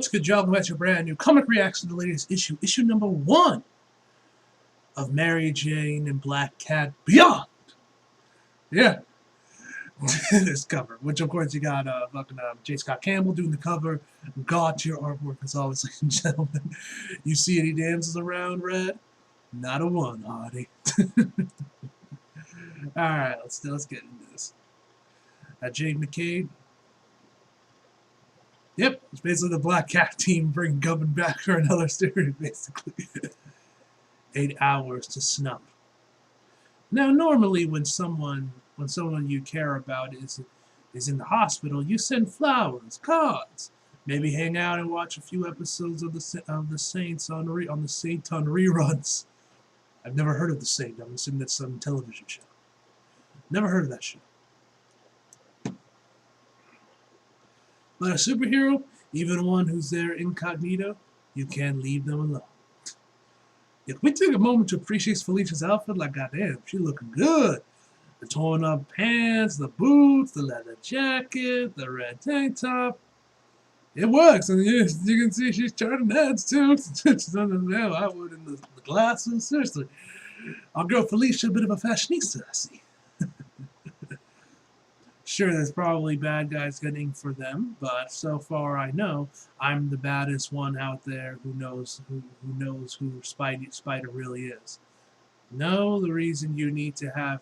What's Good Job? That's your brand new comic reaction to the latest issue, issue number 1 of Mary Jane and Black Cat Beyond. Yeah, this cover, which of course you got J. Scott Campbell doing the cover. God, your artwork as always, ladies and gentlemen. You see any damsels around, Red? Not a one, Hardy. All right, let's get into this. Jade McCade. Yep, it's basically the Black Cat team bringing Gubbin back for another series, basically. 8 hours to snuff. Now, normally when someone you care about is in the hospital, you send flowers, cards, maybe hang out and watch a few episodes of the Saints on the Saint on reruns. I've never heard of the Saint. I'm assuming that's some television show. Never heard of that show. But a superhero, even one who's there incognito, you can't leave them alone. If we take a moment to appreciate Felicia's outfit, like goddamn, she looking good. The torn up pants, the boots, the leather jacket, the red tank top. It works, and you can see she's turning heads too. Hell, I would in the glasses. Seriously, our girl Felicia, a bit of a fashionista, I see. Sure, there's probably bad guys getting for them, but so far I know I'm the baddest one out there who knows who Spider really is. No, the reason you need to have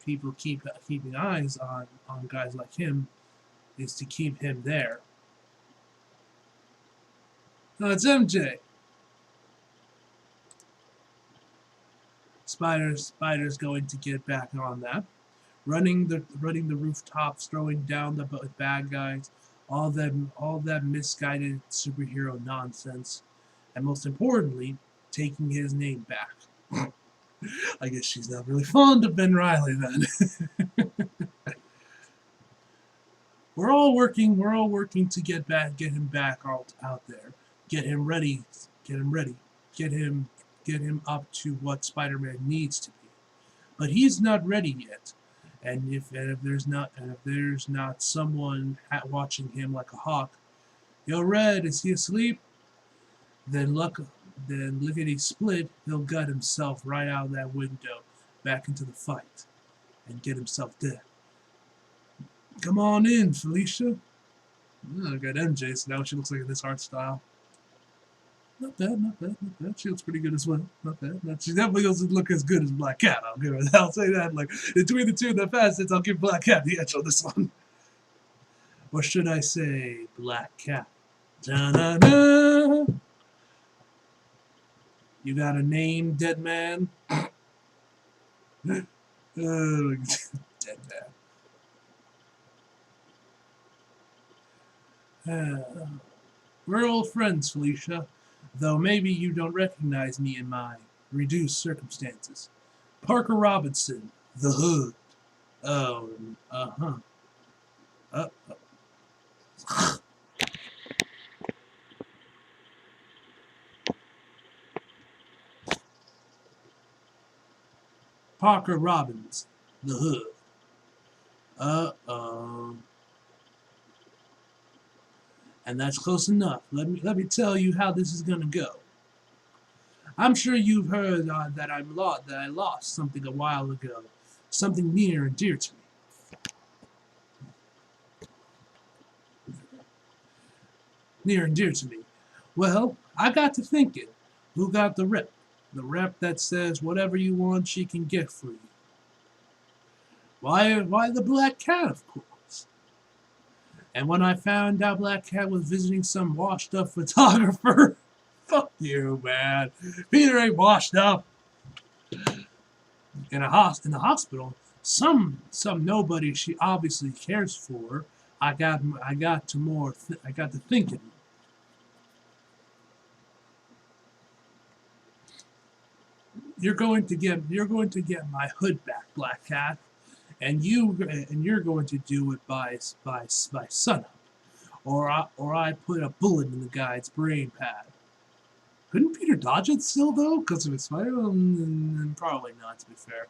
people keeping eyes on guys like him is to keep him there. No, it's MJ. Spider's going to get back on that. Running the rooftops, throwing down the bad guys, all that misguided superhero nonsense, and most importantly, taking his name back. I guess she's not really fond of Ben Reilly then. We're all working to get him back out there, get him ready, get him up to what Spider-Man needs to be. But he's not ready yet. And if there's not someone watching him like a hawk, yo Red, is he asleep? Then lickety split, he'll gut himself right out of that window, back into the fight, and get himself dead. Come on in, Felicia. Oh, I got MJ, so now she looks like in this art style. Not bad, not bad, not bad. She looks pretty good as well. Not bad. She definitely doesn't look as good as Black Cat. I'll say that. Like, between the two, the fastest, I'll give Black Cat the edge on this one. Or should I say, Black Cat? Da-da-da. You got a name, dead man? Dead man. We're old friends, Felicia. Though maybe you don't recognize me in my reduced circumstances. Parker Robinson, the Hood. Oh, Parker Robinson, the Hood. And that's close enough. Let me tell you how this is gonna go. I'm sure you've heard that I lost something a while ago, something near and dear to me. Near and dear to me. Well, I got to thinking, who got the rep? The rep that says whatever you want, she can get for you. Why the Black Cat, of course. And when I found out Black Cat was visiting some washed up photographer, fuck you, man. Peter ain't washed up. In the hospital, some nobody she obviously cares for. I got to thinking. You're going to get my hood back, Black Cat. And you're going to do it by sunup, or I put a bullet in the guy's brain pad. Couldn't Peter dodge it still though, because of his fire? Probably not, to be fair.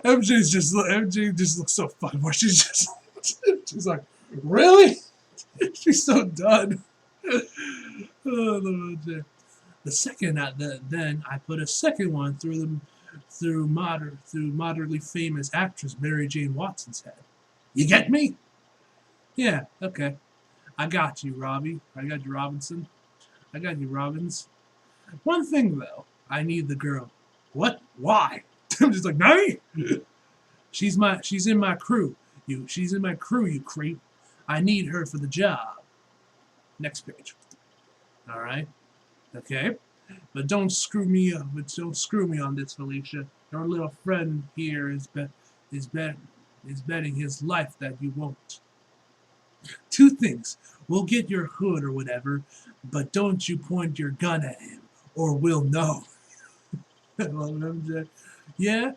MJ just looks so fucking more. She's like, Really? She's so done. Oh, the second, then I put a second one through moderately famous actress Mary Jane Watson's head. You get me? Yeah. Okay. I got you, Robbie. I got you, Robinson. I got you, Robbins. One thing though, I need the girl. What? Why? I'm just like, no. She's in my crew. She's in my crew, you creep. I need her for the job. Next page. All right. Okay. But don't screw me up. But don't screw me on this, Felicia. Your little friend here is betting his life that you won't. Two things. We'll get your hood or whatever, but don't you point your gun at him, or we'll know. Yeah?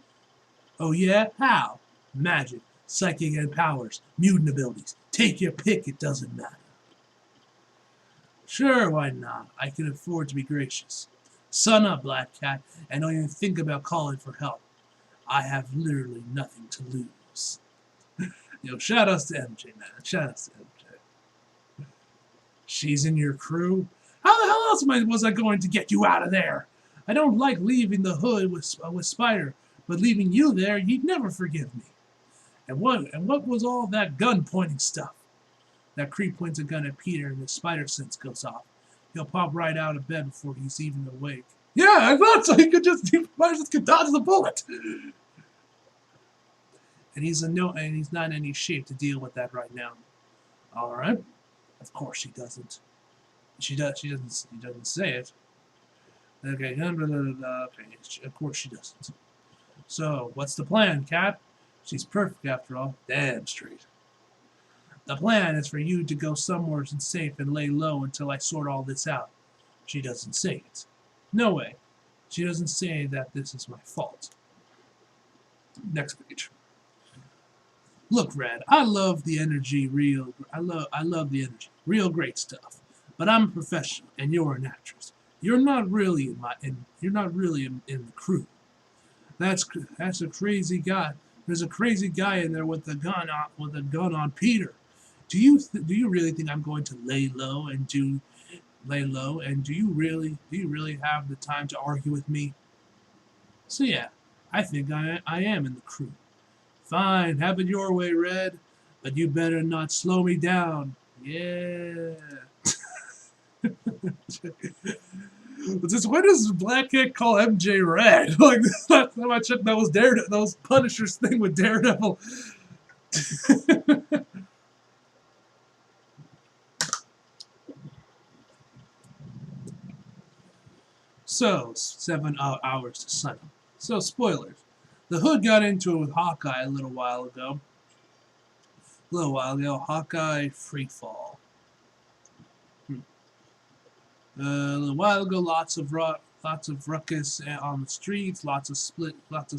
Oh yeah? How? Magic, psychic and powers, mutant abilities. Take your pick, it doesn't matter. Sure, why not? I can afford to be gracious. Sun up, Black Cat, and don't even think about calling for help. I have literally nothing to lose. Yo, shout outs to MJ, man. Shout outs to MJ. She's in your crew? How the hell else was I going to get you out of there? I don't like leaving the hood with Spider, but leaving you there, you'd never forgive me. And what was all that gun pointing stuff? That creep points a gun at Peter and his spider sense goes off. He'll pop right out of bed before he's even awake. Yeah, I thought so. He might just could dodge the bullet. And he's not in any shape to deal with that right now. All right. Of course she doesn't. She doesn't say it. Okay. Okay. Of course she doesn't. So what's the plan, Cat? She's perfect after all. Damn straight. The plan is for you to go somewhere safe and lay low until I sort all this out. She doesn't say it. No way. She doesn't say that this is my fault. Next page. Look, Red, I love the energy I love the energy. Real great stuff. But I'm a professional and you're an actress. You're not really in the crew. That's a crazy guy. There's a crazy guy in there with a gun on Peter. Do you really think I'm going to lay low? And do you really have the time to argue with me? So yeah, I think I am in the crew. Fine, have it your way, Red, but you better not slow me down. Yeah. When does Black Cat call MJ Red? Like last time I checked, that was Daredevil. That was Punisher's thing with Daredevil. So, 7 hours to sun up. So, spoilers. The Hood got into it with Hawkeye a little while ago. Hawkeye Freefall. A little while ago, lots of ruckus on the streets, lots of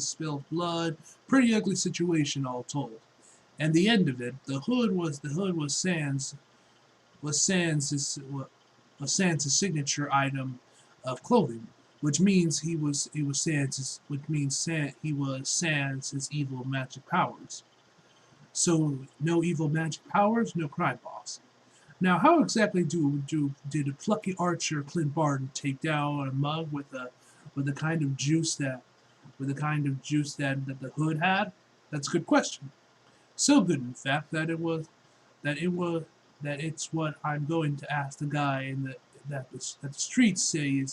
spilled blood. Pretty ugly situation, all told. And the end of it, the Hood was Sans' signature item of clothing, which means he was Sans' evil magic powers. So no evil magic powers, no crime boss. Now, how exactly did a plucky archer Clint Barton take down a mug with the kind of juice that the Hood had? That's a good question. So good, in fact, that it's what I'm going to ask the guy that the streets say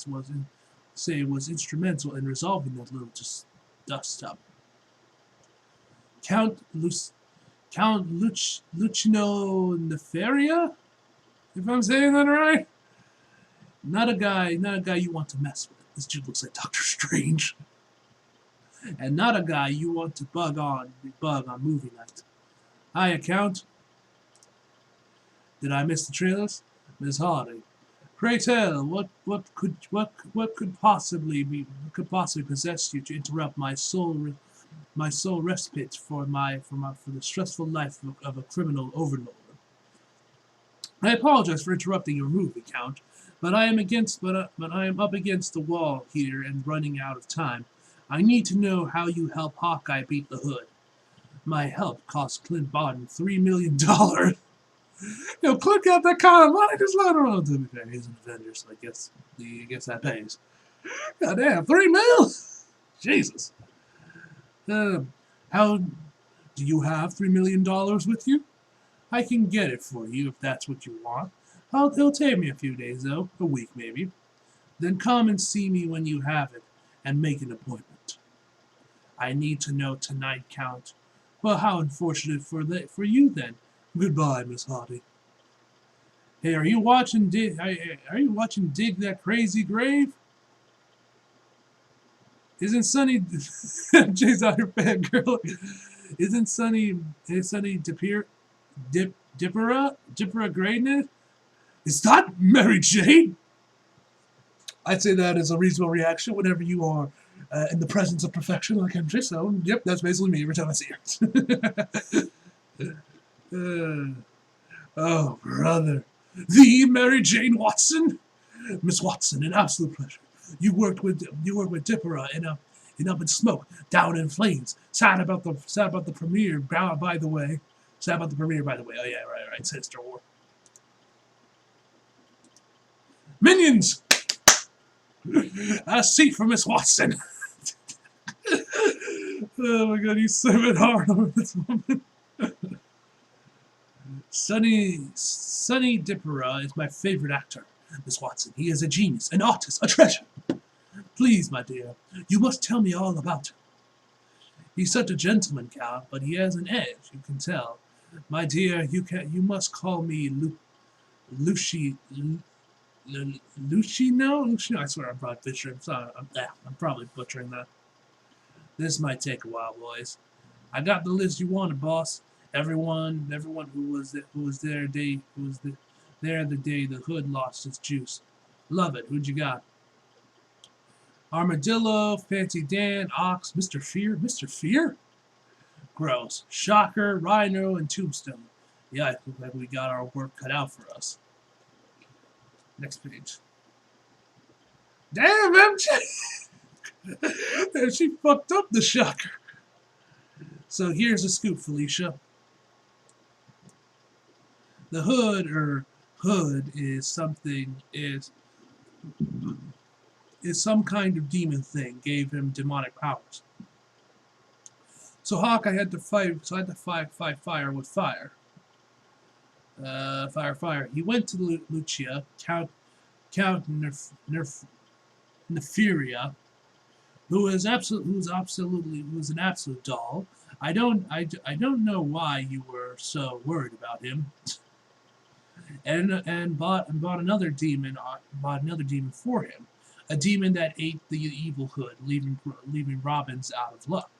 was instrumental in resolving that little dust up. Count Lucino Nefaria, if I'm saying that right. Not a guy you want to mess with. This dude looks like Doctor Strange. And not a guy you want to bug on movie night. Hiya, Count. Did I miss the trailers? Miss Hardy. Pray tell, what could possibly possess you to interrupt my soul respite for the stressful life of a criminal overlord? I apologize for interrupting your movie, Count, but I am up against the wall here and running out of time. I need to know how you help Hawkeye beat the Hood. My help cost Clint Barton $3 million. Click out that kind of money. Just let her to be fair. He's an Avenger, so I guess that pays. Goddamn, 3 mil. Jesus. How do you have $3 million with you? I can get it for you if that's what you want. It'll take me a few days though, a week maybe. Then come and see me when you have it, and make an appointment. I need to know tonight, Count. Well, how unfortunate for you then. Goodbye, Miss Hardy. Hey, are you watching Dig That Crazy Grave? Isn't Sunny Jay's out her fangirl? Isn't Sunny Dippera Greatness? Is that Mary Jane? I'd say that is a reasonable reaction whenever you are in the presence of perfection like MJ. So, yep, that's basically me every time I see her. Oh, brother. The Mary Jane Watson? Miss Watson, an absolute pleasure. You worked with Dippera in Up in Smoke, Down in Flames. Sad about the premiere, by the way. Sad about the premiere, by the way. Oh yeah, right. Sinister War. Minions! A seat for Miss Watson. Oh my god, he's so bit hard on this woman. Sonny Dippera is my favorite actor, Miss Watson. He is a genius, an artist, a treasure. Please, my dear, you must tell me all about him. He's such a gentleman, Count, but he has an edge, you can tell. My dear, you must call me Lucino? I swear I'm probably butchering. I'm probably butchering that. This might take a while, boys. I got the list you wanted, boss. Everyone who was there the day the hood lost its juice. Love it. Who'd you got? Armadillo, Fancy Dan, Ox, Mr. Fear. Mr. Fear? Gross. Shocker, Rhino, and Tombstone. Yeah, I think we got our work cut out for us. Next page. Damn, MJ! She fucked up the Shocker. So here's the scoop, Felicia. The hood is some kind of demon thing, gave him demonic powers. So Hawkeye had to fight fire with fire. Fire. He went to Lucia, Count Neferia, who was an absolute doll. I don't know why you were so worried about him. and bought another demon for him, a demon that ate the evil hood, leaving Robbins out of luck.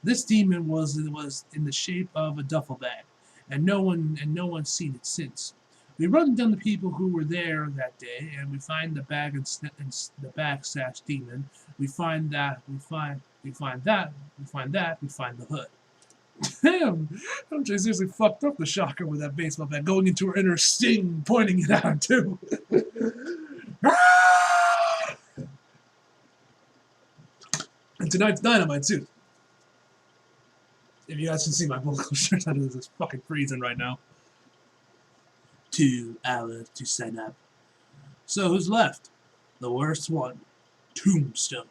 This demon was in the shape of a duffel bag, and no one's seen it since. We run down the people who were there that day, and we find the bag and the bag stash demon. We find the hood. Damn, MJ seriously fucked up the Shocker with that baseball bat, going into her inner Sting, pointing it out too. And tonight's Dynamite too. If you guys can see my political shirt, I know this is fucking freezing right now. 2 hours to set up. So who's left? The worst one, Tombstone.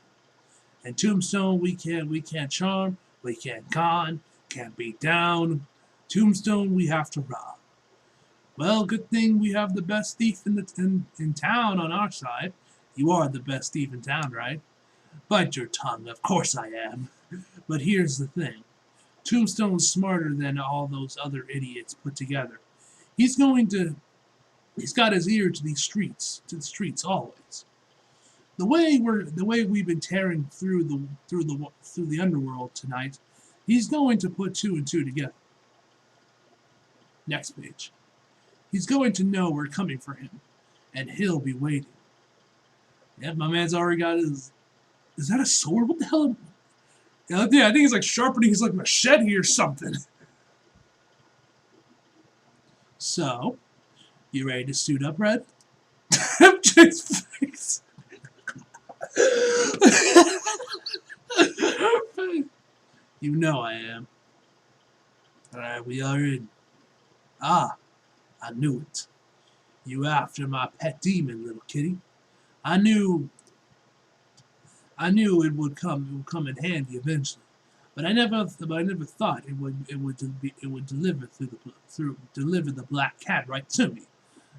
And Tombstone we can't charm, we can't con, can't beat down. Tombstone we have to rob. Well, good thing we have the best thief in town on our side. You are the best thief in town, right? Bite your tongue, of course I am. But here's the thing. Tombstone's smarter than all those other idiots put together. He's got his ear to the streets always. The way we've been tearing through the underworld tonight, he's going to put 2 and 2 together. Next page. He's going to know we're coming for him, and he'll be waiting. Yep, my man's already got his. Is that a sword? What the hell? Yeah, I think he's like sharpening his machete or something. So, you ready to suit up, Red? MJ's face. You know I am. Alright, we are in. Ah, I knew it. You after my pet demon, little kitty. I knew it would come in handy eventually. But I never thought it would deliver the black cat right to me.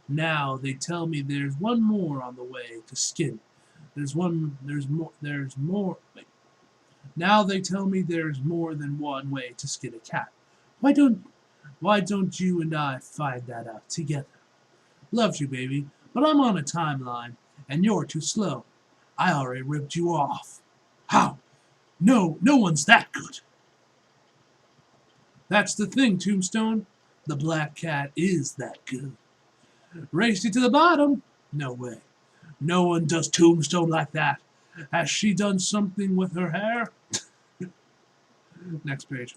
Now they tell me there's one more on the way to skin. There's more. Wait. Now they tell me there's more than one way to skin a cat. Why don't you and I find that out together? Loves you, baby, but I'm on a timeline, and you're too slow. I already ripped you off. How? No one's that good. That's the thing, Tombstone. The black cat is that good. Race you to the bottom? No way. No one does Tombstone like that. Has she done something with her hair? Next page.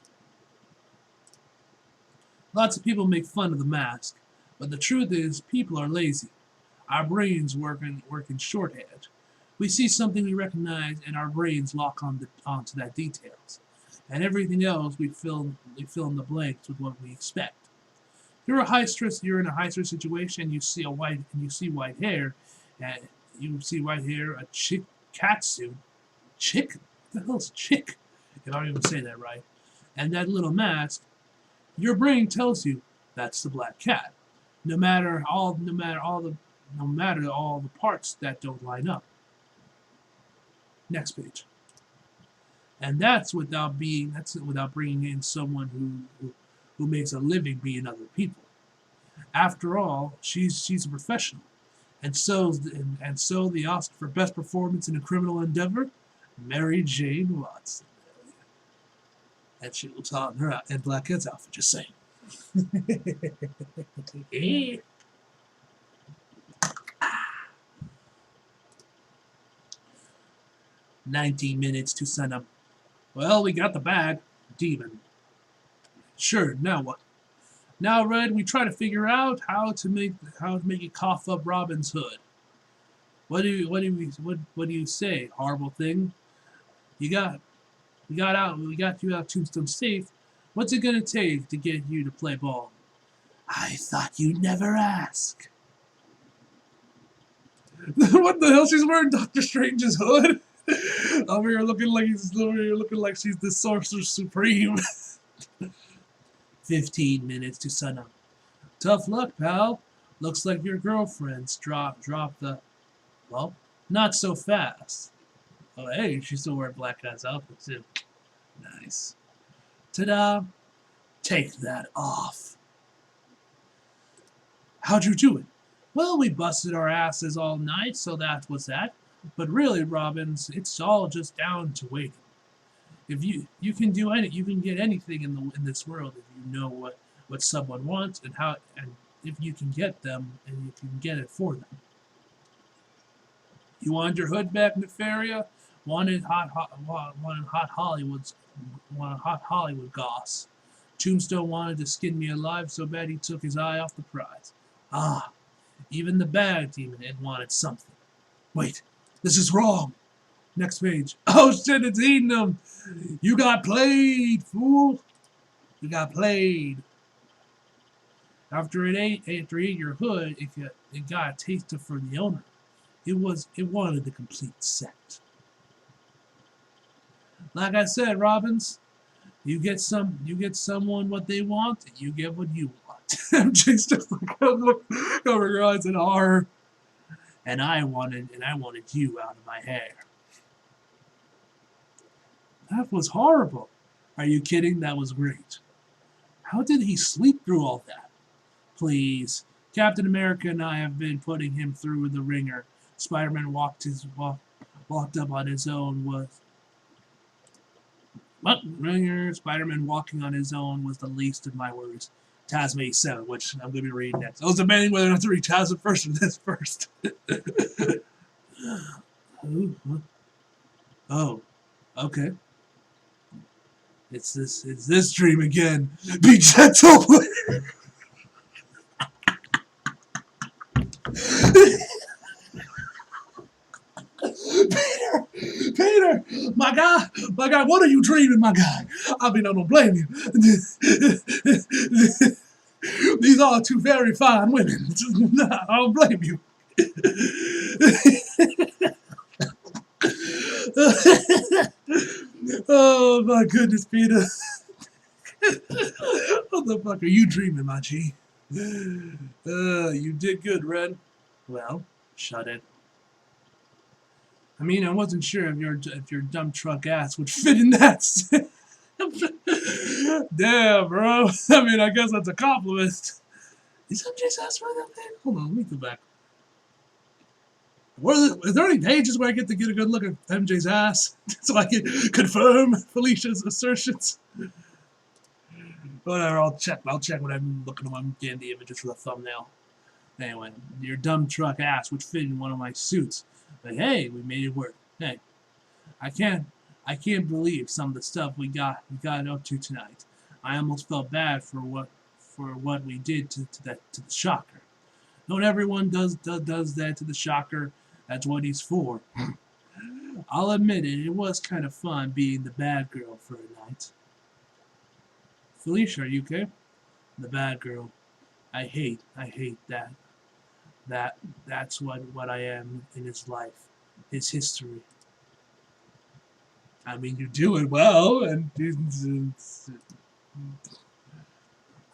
Lots of people make fun of the mask, but the truth is people are lazy. Our brains work in shorthand. We see something we recognize and our brains lock onto that details. And everything else we fill in the blanks with what we expect. You're in a high stress situation, you see white hair, and a chick cat suit. Chick? What the hell's chick? If I don't even say that right. And that little mask, your brain tells you that's the black cat. No matter all the parts that don't line up. Next page. And that's without bringing in someone who makes a living being other people. After all, she's a professional, and so the Oscar for Best Performance in a Criminal Endeavor, Mary Jane Watson. And she looks hot in Black Cat's outfit. Just saying. 19 minutes to sun up. Well, we got the bag. Demon. Sure, now what? Now, Red, we try to figure out how to make it cough up Robin's Hood. What do you say, horrible thing? We got you out of Tombstone safe. What's it gonna take to get you to play ball? I thought you'd never ask. What the hell? She's wearing Doctor Strange's hood. Over here looking like she's the Sorcerer Supreme. 15 minutes to sunup. Tough luck, pal. Looks like your girlfriend's dropped the... Well, not so fast. Oh, hey, she's still wearing Black Cat's outfit, too. Nice. Ta-da! Take that off. How'd you do it? Well, we busted our asses all night, so that was that. But really, Robbins, it's all just down to waiting. If you can get anything in this world if you know what someone wants and if you can get them and you can get it for them. You wanted your hood back, Nefaria? Wanted hot Hollywood goss. Tombstone wanted to skin me alive so bad he took his eye off the prize. Ah, even the bad demon had wanted something. Wait, this is wrong. Next page. Oh shit, it's eating them. You got played, fool. You got played. After it ate your hood, it got a taster for the owner. It wanted the complete set. Like I said, Robbins, you get someone what they want, and you get what you want. MJ's just like covering her eyes in horror. And I wanted you out of my hair. That was horrible. Are you kidding? That was great. How did he sleep through all that? Please. Captain America and I have been putting him through the ringer. Spider-Man walked up on his own ringer. Spider-Man walking on his own was the least of my worries. TASM 87, which I'm going to be reading next. I was debating whether or not to read TASM first or this first. Oh, okay. It's this dream again. Be gentle. Peter, Felicia, my guy, what are you dreaming, my guy? I mean, I don't blame you. These are two very fine women. I don't blame you. Oh my goodness, Peter. What the fuck are you dreaming, my G? You did good, Red. Well, shut it. I mean, I wasn't sure if your dumb truck ass would fit in that. Damn, bro. I mean, I guess that's a compliment. Is MJ's ass right up there? Hold on, let me go back. Is there any pages where I get to get a good look at MJ's ass so I can confirm Felicia's assertions? Whatever, I'll check when I'm looking at the images for the thumbnail. Anyway, your dumb truck ass would fit in one of my suits. But hey, we made it work. Hey, I can't believe some of the stuff we got up to tonight. I almost felt bad for what we did to the Shocker. Not everyone does that to the Shocker. That's what he's for. I'll admit it was kind of fun being the bad girl for a night. Felicia, are you okay? The bad girl. I hate that. That's what I am in his life, his history. I mean, you're doing well, and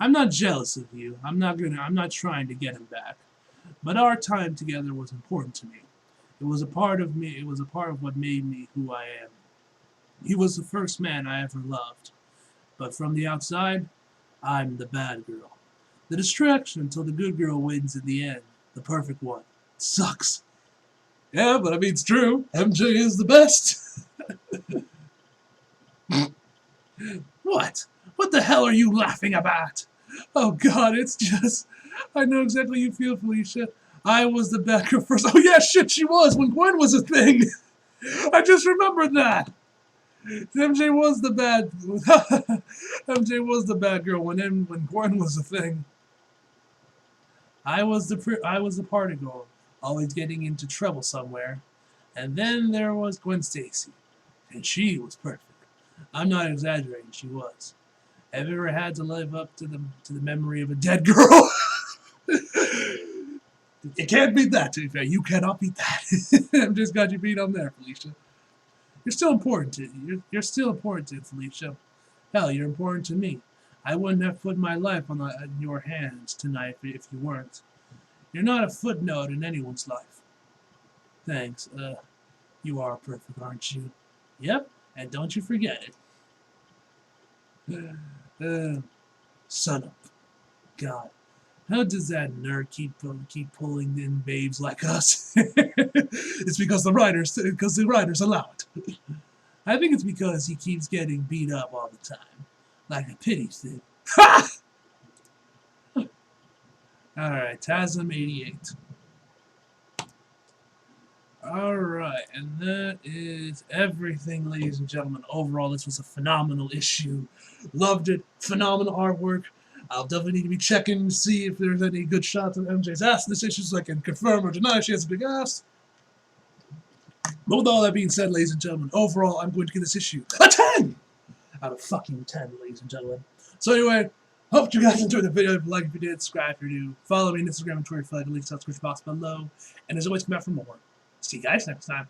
I'm not jealous of you. I'm not trying to get him back. But our time together was important to me. It was a part of me. It was a part of what made me who I am. He was the first man I ever loved. But from the outside, I'm the bad girl. The distraction until the good girl wins in the end. The perfect one. Sucks. Yeah, but I mean, it's true. MJ is the best. What? What the hell are you laughing about? Oh God, it's just... I know exactly how you feel, Felicia. I was the bad girl first. Oh yeah, shit, she was when Gwen was a thing. I just remembered that. MJ was the bad... MJ was the bad girl when Gwen was a thing. I was the party girl, always getting into trouble somewhere. And then there was Gwen Stacy, and she was perfect. I'm not exaggerating, she was. Have you ever had to live up to the memory of a dead girl? You can't beat that, to be fair. You cannot beat that. I've just got you beat on there, Felicia. You're still important to you're still important to Felicia. Hell, you're important to me. I wouldn't have put my life in your hands tonight if you weren't. You're not a footnote in anyone's life. Thanks. You are perfect, aren't you? Yep, and don't you forget it. Son of God. How does that nerd keep pulling in babes like us? It's because the writers allow it. I think it's because he keeps getting beat up all the time. Like a pity thing. Ha! Alright, TASM88. Alright, and that is everything, ladies and gentlemen. Overall, this was a phenomenal issue. Loved it. Phenomenal artwork. I'll definitely need to be checking to see if there's any good shots of MJ's ass in this issue so I can confirm or deny she has a big ass. But with all that being said, ladies and gentlemen, overall, I'm going to give this issue a 10! Out of fucking 10, ladies and gentlemen. So anyway, hope you guys enjoyed the video. If you liked, if you did, subscribe if you're new. Follow me on Instagram and Twitter if you like. The links in the description box below. And as always, come back for more. See you guys next time.